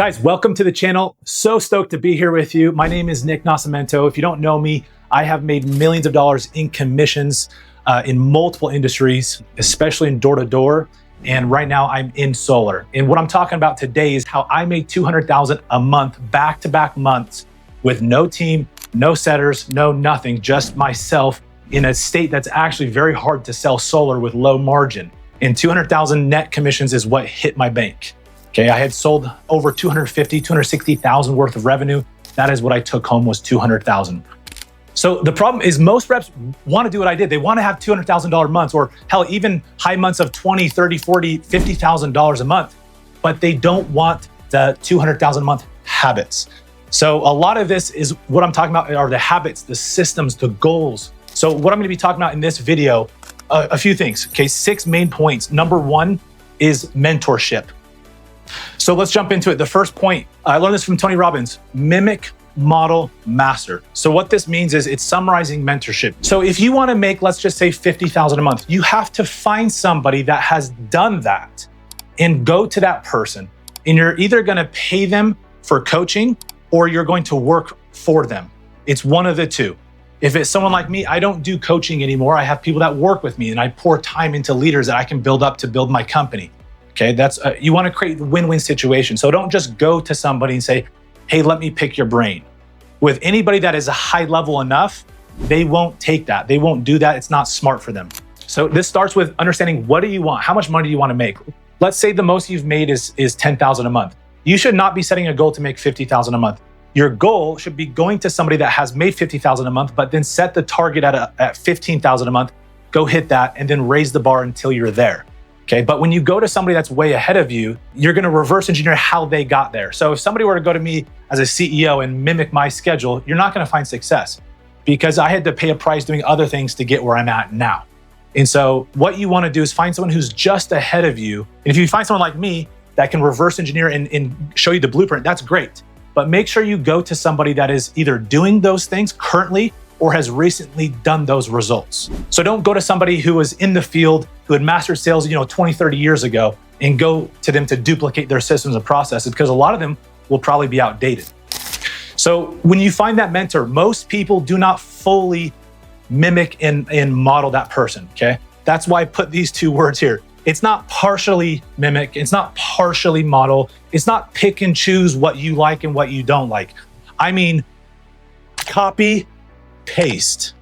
Guys, welcome to the channel. So stoked to be here with you. My name is Nick Nascimento. If you don't know me, I have made millions of dollars in commissions in multiple industries, especially in door-to-door. And right now I'm in solar. And what I'm talking about today is how I made $200,000 a month, back-to-back months with no team, no setters, no nothing, just myself in a state that's actually very hard to sell solar with low margin. And 200,000 net commissions is what hit my bank. Okay, I had sold over 260,000 worth of revenue. That is what I took home, was 200,000. So the problem is most reps want to do what I did. They want to have $200,000 months, or hell, even high months of 20, 30, 40, $50,000 a month, but they don't want the 200,000 a month habits. So a lot of this is what I'm talking about are the habits, the systems, the goals. So what I'm going to be talking about in this video, a few things. Okay, 6 main points. Number 1 is mentorship. So let's jump into it. The first point, I learned this from Tony Robbins: mimic, model, master. So what this means is it's summarizing mentorship. So if you want to make, let's just say $50,000 a month, you have to find somebody that has done that and go to that person. And you're either going to pay them for coaching or you're going to work for them. It's one of the two. If it's someone like me, I don't do coaching anymore. I have people that work with me and I pour time into leaders that I can build up to build my company. Okay, that's you want to create the win-win situation. So don't just go to somebody and say, hey, let me pick your brain. With anybody that is a high level enough, they won't take that. They won't do that. It's not smart for them. So this starts with understanding, what do you want? How much money do you want to make? Let's say the most you've made is $10,000 a month. You should not be setting a goal to make $50,000 a month. Your goal should be going to somebody that has made $50,000 a month, but then set the target at $15,000 a month, go hit that, and then raise the bar until you're there. Okay, but when you go to somebody that's way ahead of you, you're going to reverse engineer how they got there. So if somebody were to go to me as a CEO and mimic my schedule, you're not going to find success, because I had to pay a price doing other things to get where I'm at now. And so what you want to do is find someone who's just ahead of you. And if you find someone like me that can reverse engineer and show you the blueprint, that's great. But make sure you go to somebody that is either doing those things currently or has recently done those results. So don't go to somebody who was in the field, who had mastered sales, 20, 30 years ago, and go to them to duplicate their systems and processes, because a lot of them will probably be outdated. So when you find that mentor, most people do not fully mimic and model that person, okay? That's why I put these 2 words here. It's not partially mimic, it's not partially model, it's not pick and choose what you like and what you don't like. I mean, copy, paste.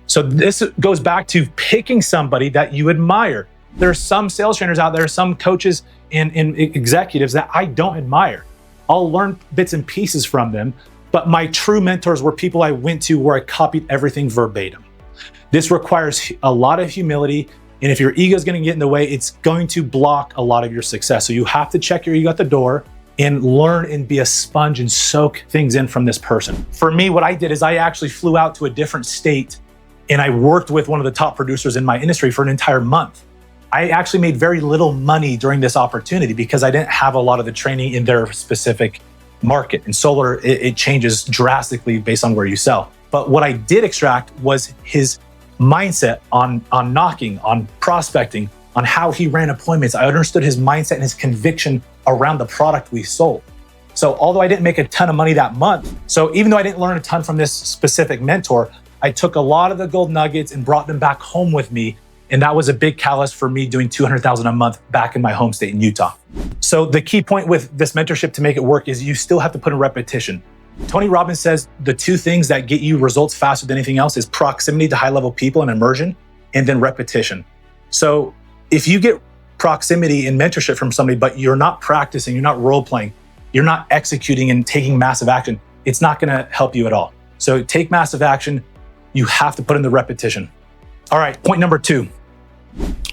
So this goes back to picking somebody that you admire. There's some sales trainers out there, some coaches and executives that I don't admire. I'll learn bits and pieces from them, but my true mentors were people I went to where I copied everything verbatim. This requires a lot of humility, and if your ego is going to get in the way, it's going to block a lot of your success. So you have to check your ego at the door and learn and be a sponge and soak things in from this person. For me, what I did is I actually flew out to a different state and I worked with one of the top producers in my industry for an entire month. I actually made very little money during this opportunity because I didn't have a lot of the training in their specific market. In solar, it changes drastically based on where you sell. But what I did extract was his mindset on knocking, on prospecting, on how he ran appointments. I understood his mindset and his conviction around the product we sold. So although I didn't make a ton of money that month, so even though I didn't learn a ton from this specific mentor, I took a lot of the gold nuggets and brought them back home with me. And that was a big catalyst for me doing $200,000 a month back in my home state in Utah. So the key point with this mentorship to make it work is you still have to put in repetition. Tony Robbins says the 2 things that get you results faster than anything else is proximity to high-level people and immersion, and then repetition. So if you get proximity and mentorship from somebody, but you're not practicing, you're not role-playing, you're not executing and taking massive action, it's not going to help you at all. So take massive action. You have to put in the repetition. All right, point number 2,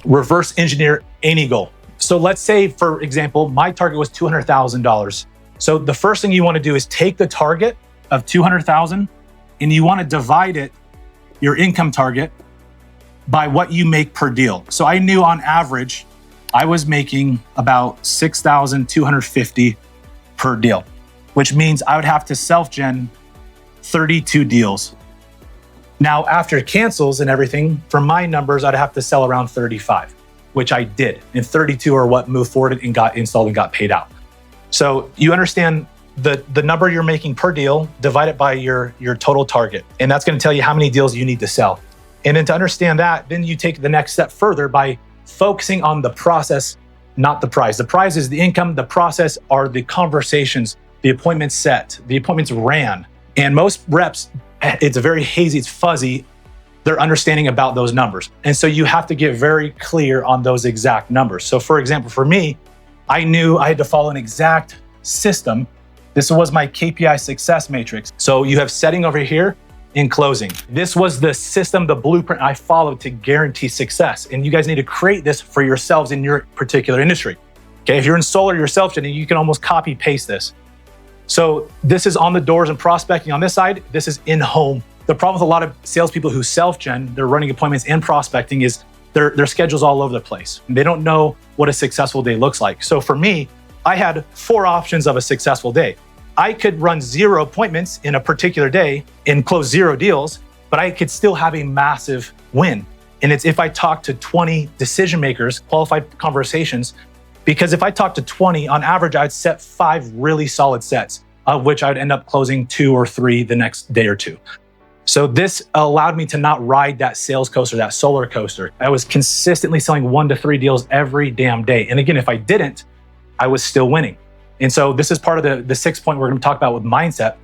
reverse engineer any goal. So let's say, for example, my target was $200,000. So the first thing you want to do is take the target of $200,000 and you want to divide it, your income target, by what you make per deal. So I knew on average, I was making about $6,250 per deal, which means I would have to self-gen 32 deals. Now, after cancels and everything, from my numbers, I'd have to sell around 35, which I did. And 32 are what moved forward and got installed and got paid out. So you understand the number you're making per deal, divide it by your total target. And that's going to tell you how many deals you need to sell. And then to understand that, then you take the next step further by focusing on the process, not the prize. The prize is the income. The process are the conversations, the appointments set, the appointments ran. And most reps, it's very hazy, it's fuzzy, their understanding about those numbers. And so you have to get very clear on those exact numbers. So for example, for me, I knew I had to follow an exact system. This was my KPI success matrix. So you have setting over here in closing. This was the system, the blueprint I followed to guarantee success. And you guys need to create this for yourselves in your particular industry. Okay, if you're in solar yourself, Jenny, you can almost copy paste this. So this is on the doors and prospecting on this side. This is in home. The problem with a lot of salespeople who self-gen, they're running appointments and prospecting is their schedule's all over the place. They don't know what a successful day looks like. So for me, I had 4 options of a successful day. I could run 0 appointments in a particular day and close 0 deals, but I could still have a massive win. And it's if I talk to 20 decision makers, qualified conversations, because if I talk to 20, on average, I'd set 5 really solid sets, of which I'd end up closing 2 or 3 the next day or 2. So this allowed me to not ride that sales coaster, that solar coaster. I was consistently selling 1 to 3 deals every damn day. And again, if I didn't, I was still winning. And so this is part of the 6th point we're going to talk about with mindset.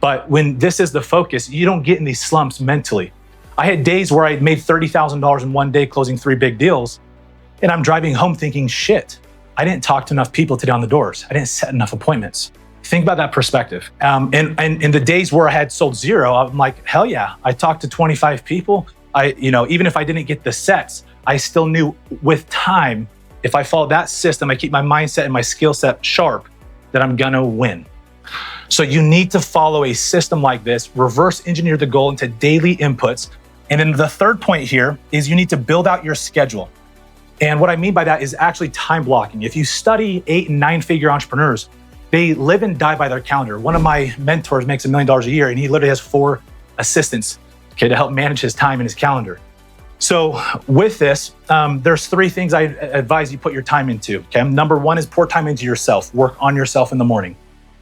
But when this is the focus, you don't get in these slumps mentally. I had days where I made $30,000 in one day closing 3 big deals. And I'm driving home thinking, shit, I didn't talk to enough people today on the doors. I didn't set enough appointments. Think about that perspective. And in the days where I had sold 0, I'm like, hell yeah, I talked to 25 people. Even if I didn't get the sets, I still knew with time, if I follow that system, I keep my mindset and my skill set sharp, that I'm gonna win. So you need to follow a system like this, reverse engineer the goal into daily inputs. And then the 3rd point here is you need to build out your schedule. And what I mean by that is actually time blocking. If you study 8 and 9-figure entrepreneurs, they live and die by their calendar. One of my mentors makes $1 million a year and he literally has 4 assistants, to help manage his time and his calendar. So with this, there's 3 things I advise you put your time into, okay? Number 1 is pour time into yourself, work on yourself in the morning.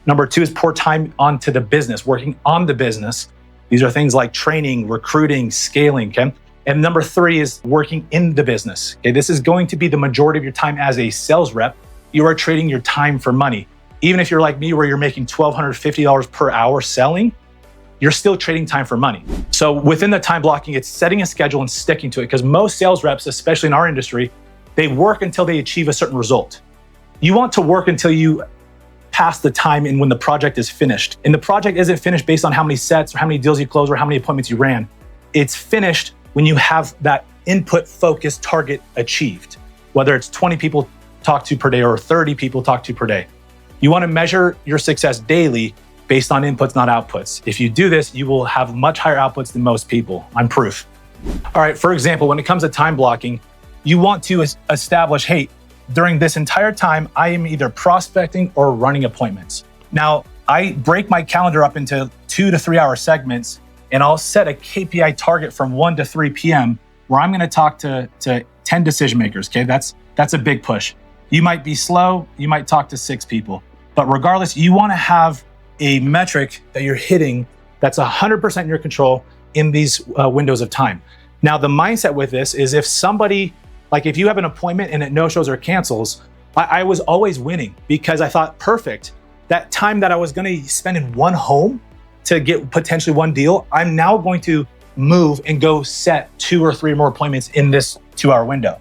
Number 2 is pour time onto the business, working on the business. These are things like training, recruiting, scaling, okay? And number 3 is working in the business, okay? This is going to be the majority of your time as a sales rep. You are trading your time for money. Even if you're like me, where you're making $1,250 per hour selling, you're still trading time for money. So within the time blocking, it's setting a schedule and sticking to it, because most sales reps, especially in our industry, they work until they achieve a certain result. You want to work until you pass the time and when the project is finished. And the project isn't finished based on how many sets or how many deals you closed or how many appointments you ran. It's finished when you have that input focused target achieved, whether it's 20 people talked to per day or 30 people talked to per day. You want to measure your success daily based on inputs, not outputs. If you do this, you will have much higher outputs than most people. I'm proof. All right, for example, when it comes to time blocking, you want to establish, hey, during this entire time, I am either prospecting or running appointments. Now, I break my calendar up into 2 to 3 hour segments, and I'll set a KPI target from 1 to 3 p.m. where I'm gonna talk to 10 decision makers, okay? That's a big push. You might be slow, you might talk to 6 people, but regardless, you wanna have a metric that you're hitting that's 100% in your control in these windows of time. Now, the mindset with this is if somebody, like if you have an appointment and it no-shows or cancels, I was always winning because I thought, perfect, that time that I was gonna spend in one home to get potentially 1 deal, I'm now going to move and go set 2 or 3 more appointments in this 2-hour window.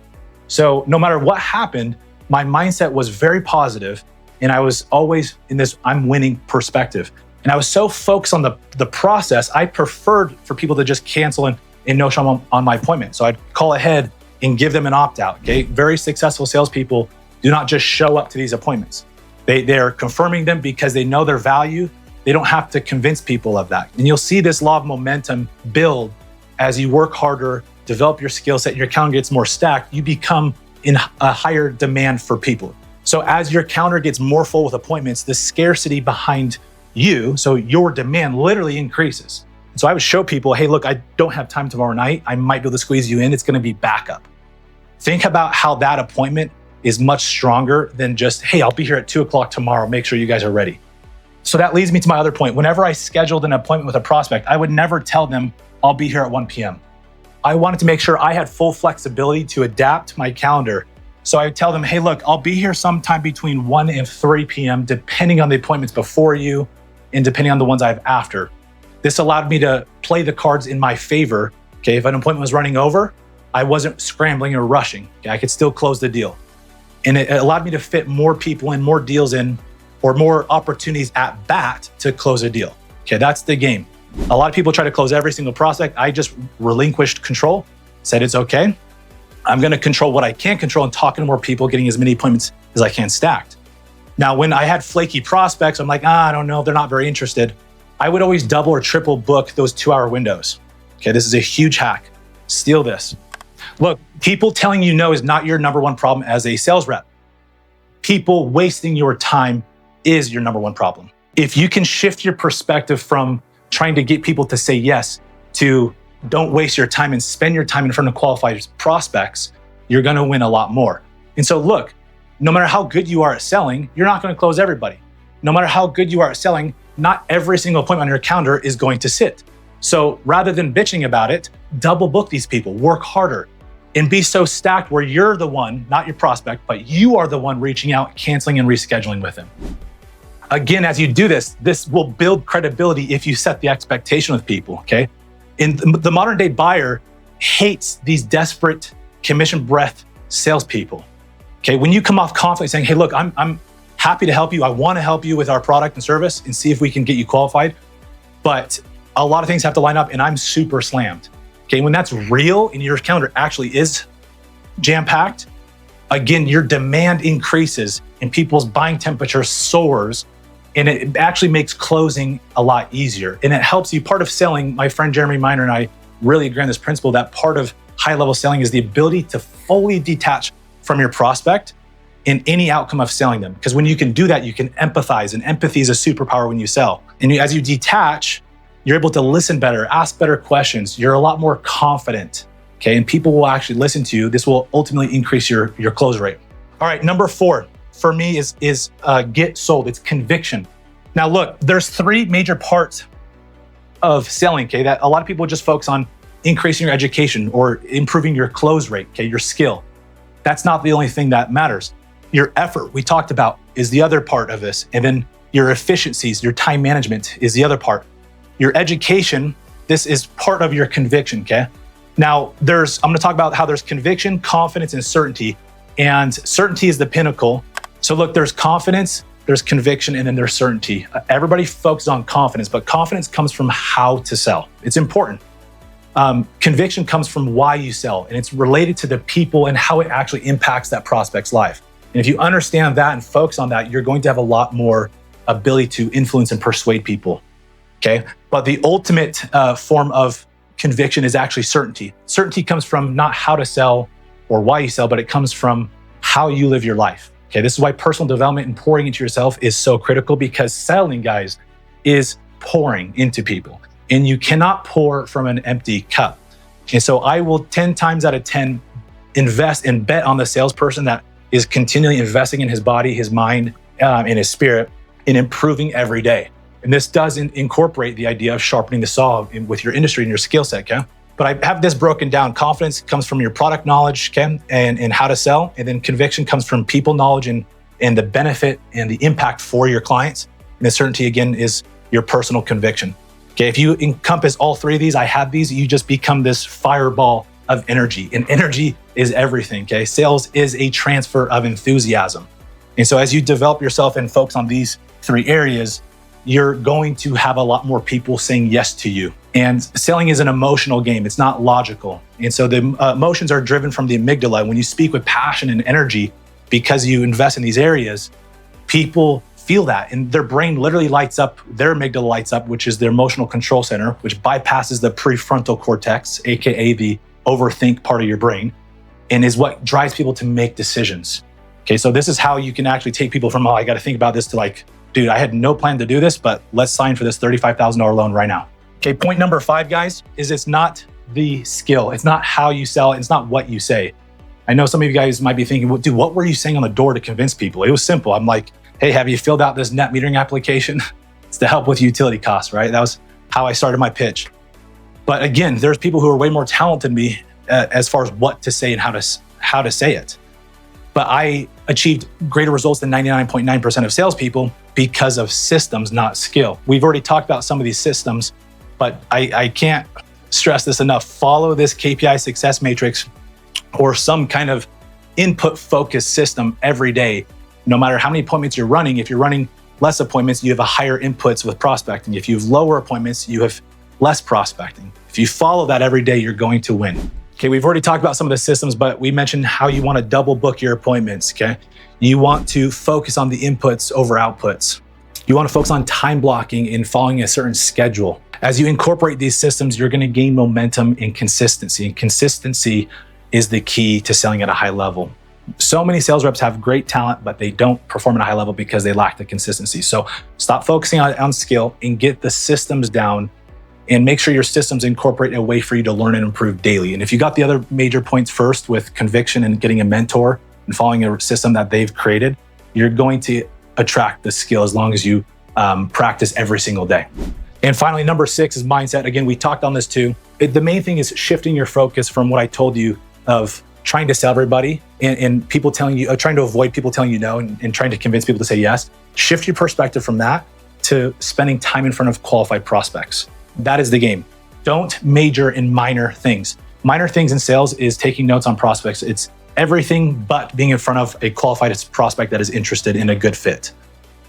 So no matter what happened, my mindset was very positive, and I was always in this I'm winning perspective. And I was so focused on the process, I preferred for people to just cancel and no show on my appointment. So I'd call ahead and give them an opt-out, okay? Very successful salespeople do not just show up to these appointments. They're confirming them because they know their value. They don't have to convince people of that. And you'll see this law of momentum build as you work harder, develop your skill set, your calendar gets more stacked, you become in a higher demand for people. So as your calendar gets more full with appointments, the scarcity behind you, so your demand literally increases. So I would show people, hey, look, I don't have time tomorrow night. I might be able to squeeze you in. It's going to be backup. Think about how that appointment is much stronger than just, hey, I'll be here at 2 o'clock tomorrow. Make sure you guys are ready. So that leads me to my other point. Whenever I scheduled an appointment with a prospect, I would never tell them I'll be here at 1 p.m. I wanted to make sure I had full flexibility to adapt my calendar. So I would tell them, hey, look, I'll be here sometime between 1 and 3 p.m., depending on the appointments before you and depending on the ones I have after. This allowed me to play the cards in my favor. Okay, if an appointment was running over, I wasn't scrambling or rushing. Okay, I could still close the deal. And it allowed me to fit more people in, more deals in, or more opportunities at bat to close a deal. Okay, that's the game. A lot of people try to close every single prospect. I just relinquished control, said it's okay. I'm gonna control what I can control and talking to more people, getting as many appointments as I can stacked. Now, when I had flaky prospects, I'm like, I don't know, they're not very interested. I would always double or triple book those 2-hour windows. Okay, this is a huge hack. Steal this. Look, people telling you no is not your number one problem as a sales rep. People wasting your time is your number one problem. If you can shift your perspective from trying to get people to say yes to don't waste your time and spend your time in front of qualified prospects, you're gonna win a lot more. And so look, no matter how good you are at selling, you're not gonna close everybody. No matter how good you are at selling, not every single appointment on your calendar is going to sit. So rather than bitching about it, double book these people, work harder, and be so stacked where you're the one, not your prospect, but you are the one reaching out, canceling and rescheduling with them. Again, as you do this, this will build credibility if you set the expectation with people, okay? And the modern day buyer hates these desperate commission breath salespeople, okay? When you come off confident saying, hey, look, I'm happy to help you. I wanna help you with our product and service and see if we can get you qualified, but a lot of things have to line up and I'm super slammed. Okay, when that's real and your calendar actually is jam-packed, again, your demand increases and people's buying temperature soars, and it actually makes closing a lot easier. And it helps you. Part of selling, my friend Jeremy Miner and I really agree on this principle that part of high-level selling is the ability to fully detach from your prospect in any outcome of selling them. Because when you can do that, you can empathize, and empathy is a superpower when you sell. And as you detach, you're able to listen better, ask better questions. You're a lot more confident, okay? And people will actually listen to you. This will ultimately increase your close rate. All right, number 4 for me is get sold. It's conviction. Now look, there's 3 major parts of selling, okay? That a lot of people just focus on increasing your education or improving your close rate, okay? Your skill. That's not the only thing that matters. Your effort, we talked about, is the other part of this. And then your efficiencies, your time management is the other part. Your education, this is part of your conviction, okay? Now, I'm gonna talk about how there's conviction, confidence, and certainty. And certainty is the pinnacle. So look, there's confidence, there's conviction, and then there's certainty. Everybody focuses on confidence, but confidence comes from how to sell. It's important. Conviction comes from why you sell, and it's related to the people and how it actually impacts that prospect's life. And if you understand that and focus on that, you're going to have a lot more ability to influence and persuade people. Okay, but the ultimate form of conviction is actually certainty. Certainty comes from not how to sell or why you sell, but it comes from how you live your life. Okay, this is why personal development and pouring into yourself is so critical, because selling, guys, is pouring into people, and you cannot pour from an empty cup. And so I will 10 times out of 10 invest and bet on the salesperson that is continually investing in his body, his mind, and his spirit in improving every day. And this does incorporate the idea of sharpening the saw with your industry and your skill set, okay? But I have this broken down. Confidence comes from your product knowledge, okay, and how to sell. And then conviction comes from people knowledge and the benefit and the impact for your clients. And the certainty, again, is your personal conviction. Okay, if you encompass all 3 of these, I have these, you just become this fireball of energy. And energy is everything, okay? Sales is a transfer of enthusiasm. And so as you develop yourself and focus on these 3 areas, you're going to have a lot more people saying yes to you. And selling is an emotional game. It's not logical. And so the emotions are driven from the amygdala. When you speak with passion and energy, because you invest in these areas, people feel that and their brain literally lights up, their amygdala lights up, which is their emotional control center, which bypasses the prefrontal cortex, AKA the overthink part of your brain, and is what drives people to make decisions. Okay, so this is how you can actually take people from, oh, I got to think about this, to like, dude, I had no plan to do this, but let's sign for this $35,000 loan right now. Okay, point number 5, guys, is it's not the skill. It's not how you sell. It's not what you say. I know some of you guys might be thinking, well, dude, what were you saying on the door to convince people? It was simple. I'm like, hey, have you filled out this net metering application? It's to help with utility costs, right? That was how I started my pitch. But again, there's people who are way more talented than me as far as what to say and how to say it. But I achieved greater results than 99.9% of salespeople because of systems, not skill. We've already talked about some of these systems, but I can't stress this enough. Follow this KPI success matrix or some kind of input focused system every day. No matter how many appointments you're running, if you're running less appointments, you have a higher inputs with prospecting. If you have lower appointments, you have less prospecting. If you follow that every day, you're going to win. Okay, we've already talked about some of the systems, but we mentioned how you want to double book your appointments, okay? You want to focus on the inputs over outputs. You want to focus on time blocking and following a certain schedule. As you incorporate these systems, you're going to gain momentum and consistency. And consistency is the key to selling at a high level. So many sales reps have great talent, but they don't perform at a high level because they lack the consistency. So stop focusing on skill and get the systems down, and make sure your systems incorporate a way for you to learn and improve daily. And if you got the other major points first with conviction and getting a mentor and following a system that they've created, you're going to attract the skill as long as you practice every single day. And finally, number 6 is mindset. Again, we talked on this too. The main thing is shifting your focus from what I told you of trying to sell everybody and people telling you, trying to avoid people telling you no and trying to convince people to say yes. Shift your perspective from that to spending time in front of qualified prospects. That is the game. Don't major in minor things. Minor things in sales is taking notes on prospects. It's everything but being in front of a qualified prospect that is interested in a good fit.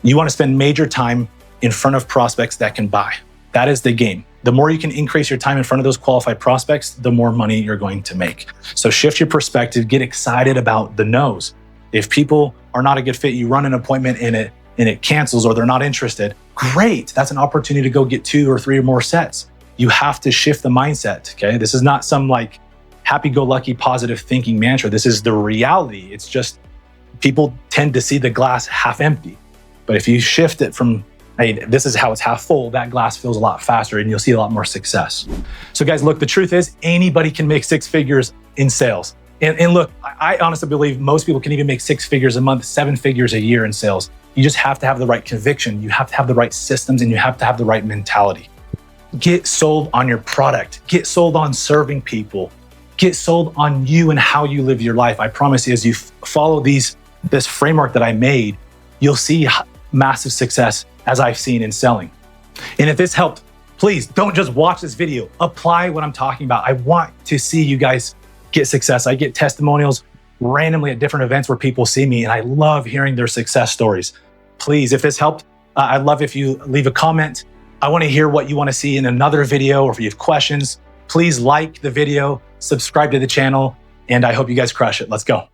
You want to spend major time in front of prospects that can buy. That is the game. The more you can increase your time in front of those qualified prospects, the more money you're going to make. So shift your perspective, get excited about the no's. If people are not a good fit, you run an appointment and it cancels or they're not interested, great. That's an opportunity to go get 2 or 3 or more sets. You have to shift the mindset, okay? This is not some like happy-go-lucky positive thinking mantra. This is the reality. It's just people tend to see the glass half empty. But if you shift it from, hey, this is how it's half full, that glass fills a lot faster and you'll see a lot more success. So guys, look, the truth is anybody can make 6 figures in sales. And look, I honestly believe most people can even make 6 figures a month, 7 figures a year in sales. You just have to have the right conviction. You have to have the right systems and you have to have the right mentality. Get sold on your product. Get sold on serving people. Get sold on you and how you live your life. I promise you, as you follow this framework that I made, you'll see massive success as I've seen in selling. And if this helped, please don't just watch this video. Apply what I'm talking about. I want to see you guys get success. I get testimonials randomly at different events where people see me, and I love hearing their success stories. Please, if this helped, I'd love if you leave a comment. I want to hear what you want to see in another video, or if you have questions, please like the video, subscribe to the channel, and I hope you guys crush it. Let's go.